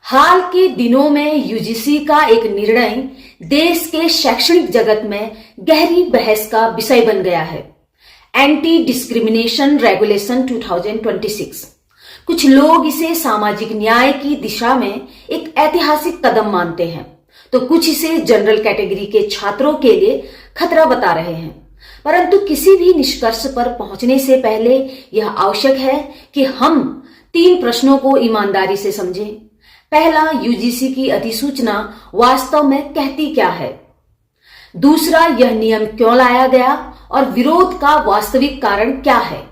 हाल के दिनों में यूजीसी का एक निर्णय देश के शैक्षणिक जगत में गहरी बहस का विषय बन गया है। Anti discrimination regulation 2026। कुछ लोग इसे सामाजिक न्याय की दिशा में एक ऐतिहासिक कदम मानते हैं, तो कुछ इसे जनरल कैटेगरी के छात्रों के लिए खतरा बता रहे हैं। परंतु किसी भी निष्कर्ष पर पहुंचने से पहले यह आवश्यक है कि हम 3 प्रश्नों को ईमानदारी से समझें। पहला, यूजीसी की अधिसूचना वास्तव में कहती क्या है? दूसरा, यह नियम क्यों लाया गया और विरोध का वास्तविक कारण क्या है?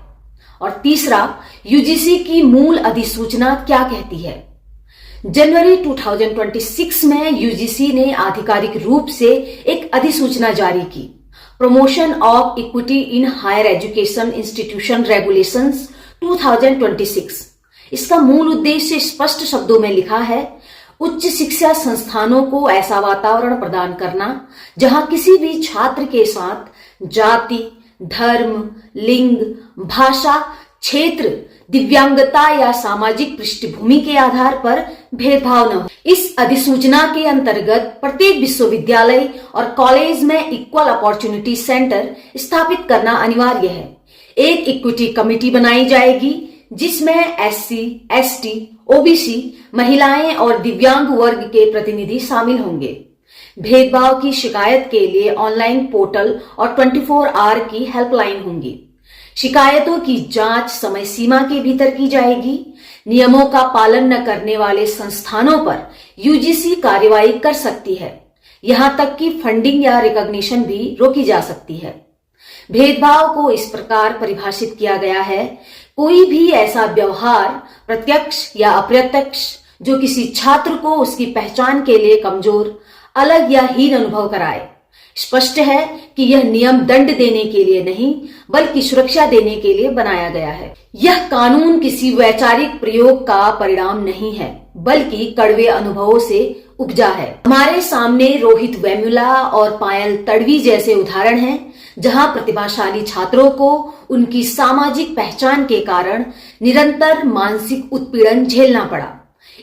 और तीसरा, यूजीसी की मूल अधिसूचना क्या कहती है? जनवरी 2026 में यूजीसी ने आधिकारिक रूप से एक अधिसूचना जारी की, promotion of equity in higher education institution regulations 2026। इसका मूल उद्देश्य स्पष्ट शब्दों में लिखा है, उच्च शिक्षा संस्थानों को ऐसा वातावरण प्रदान करना जहां किसी भी छात्र के साथ जाति, धर्म, लिंग, भाषा, क्षेत्र, दिव्यांगता या सामाजिक पृष्ठभूमि के आधार पर भेदभाव न हो। इस अधिसूचना के अंतर्गत प्रत्येक विश्वविद्यालय और कॉलेज में इक्वल अपॉर्चुनिटी सेंटर स्थापित करना अनिवार्य है। एक इक्विटी कमेटी बनाई जाएगी जिसमें एससी, एसटी, ओबीसी, महिलाएं और दिव्यांग वर्ग के प्रतिनिधि शामिल होंगे। भेदभाव की शिकायत के लिए ऑनलाइन पोर्टल और 24 आवर की हेल्पलाइन होंगी। शिकायतों की जांच समय सीमा के भीतर की जाएगी। नियमों का पालन न करने वाले संस्थानों पर यूजीसी कार्रवाई कर सकती है। यहां तक कि फंडिंग या रिकॉग्निशन भी रोकी जा सकती है। भेदभाव को इस प्रकार परिभाषित किया गया है, कोई भी ऐसा व्यवहार प्रत्यक्ष या अप्रत्यक्ष जो किसी छात्र को उसकी पहचान के लिए कमजोर, अलग या हीन अनुभव कराए। स्पष्ट है कि यह नियम दंड देने के लिए नहीं बल्कि सुरक्षा देने के लिए बनाया गया है। यह कानून किसी वैचारिक प्रयोग का परिणाम नहीं है बल्कि कड़वे अनुभवों से उपजा है। हमारे सामने रोहित वेमुला और पायल तड़वी जैसे उदाहरण हैं जहां प्रतिभाशाली छात्रों को उनकी सामाजिक पहचान के कारण निरंतर मानसिक उत्पीड़न झेलना पड़ा।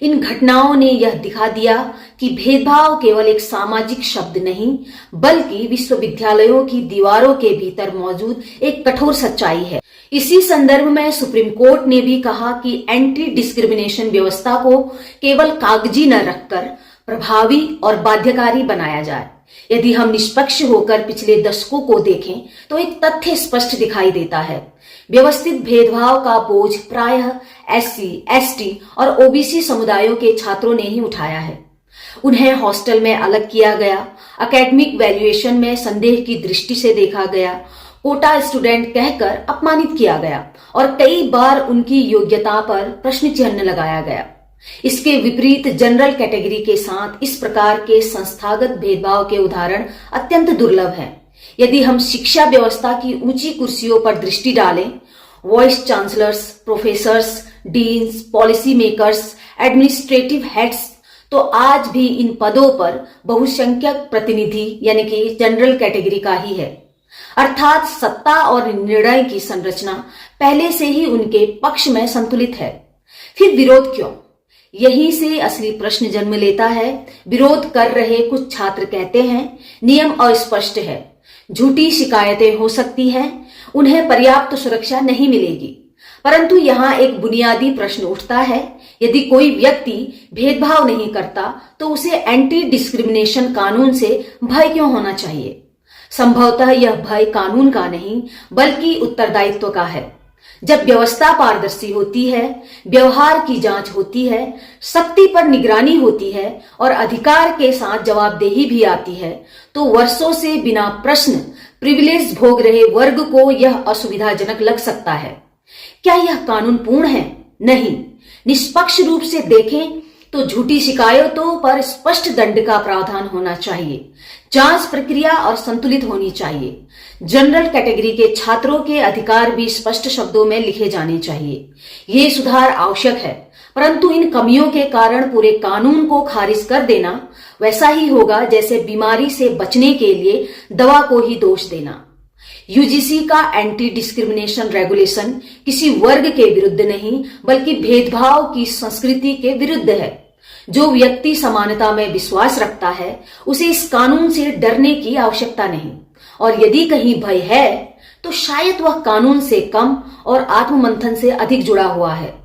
इन घटनाओं ने यह दिखा दिया कि भेदभाव केवल एक सामाजिक शब्द नहीं बल्कि विश्वविद्यालयों की दीवारों के भीतर मौजूद एक कठोर सच्चाई है। इसी संदर्भ में सुप्रीम कोर्ट ने भी कहा कि एंटी डिस्क्रिमिनेशन व्यवस्था को केवल कागजी न रखकर प्रभावी और बाध्यकारी बनाया जाए। यदि हम निष्पक्ष होकर पिछले दशकों को देखें तो एक तथ्य स्पष्ट दिखाई देता है। व्यवस्थित भेदभाव का बोझ प्रायः एससी, एसटी और ओबीसी समुदायों के छात्रों ने ही उठाया है। उन्हें हॉस्टल में अलग किया गया, एकेडमिक वैल्यूएशन में संदेह की दृष्टि से देखा गया, कोटा स्टूडेंट कहकर अपमानित किया गया और कई बार उनकी योग्यता पर प्रश्न चिन्ह लगाया गया। इसके विपरीत जनरल कैटेगरी के साथ इस प्रकार के संस्थागत भेदभाव के उदाहरण अत्यंत दुर्लभ हैं। यदि हम शिक्षा व्यवस्था की ऊंची कुर्सियों पर दृष्टि डालें, vice chancellors, professors, deans, policy makers, administrative heads, तो आज भी इन पदों पर बहुसंख्यक प्रतिनिधि यानी कि जनरल कैटेगरी का ही है। अर्थात सत्ता और निर्णय की संरचना पहले से ही उनके पक्ष में संतुलित है। फिर विरोध क्यों? यहीं से असली प्रश्न जन्म लेता है। विरोध कर रहे कुछ छात्र कहते हैं, नियम अस्पष्ट है, झूठी शिकायतें हो सकती हैं, उन्हें पर्याप्त सुरक्षा नहीं मिलेगी। परंतु यहाँ एक बुनियादी प्रश्न उठता है, यदि कोई व्यक्ति भेदभाव नहीं करता तो उसे एंटी डिस्क्रिमिनेशन कानून से भय क्यों होना चाहिए? संभवतः यह भय कानून का नहीं बल्कि उत्तरदायित्व का है। जब व्यवस्था पारदर्शी होती है, व्यवहार की जांच होती है, शक्ति पर निगरानी होती है और अधिकार के साथ जवाबदेही भी आती है, तो वर्षों से बिना प्रश्न प्रिविलेज भोग रहे वर्ग को यह असुविधाजनक लग सकता है। क्या यह कानून पूर्ण है? नहीं। निष्पक्ष रूप से देखें तो झूठी शिकायतों पर स्पष्ट दंड का प्रावधान होना चाहिए। जांच प्रक्रिया और संतुलित होनी चाहिए। जनरल कैटेगरी के छात्रों के अधिकार भी स्पष्ट शब्दों में लिखे जाने चाहिए। ये सुधार आवश्यक है, परंतु इन कमियों के कारण पूरे कानून को खारिज कर देना वैसा ही होगा जैसे बीमारी से बचने के लिए दवा को ही दोष देना। यूजीसी का एंटी डिस्क्रिमिनेशन रेगुलेशन किसी वर्ग के विरुद्ध नहीं बल्कि भेदभाव की संस्कृति के विरुद्ध है। जो व्यक्ति समानता में विश्वास रखता है उसे इस कानून से डरने की आवश्यकता नहीं, और यदि कहीं भय है तो शायद वह कानून से कम और आत्ममंथन से अधिक जुड़ा हुआ है।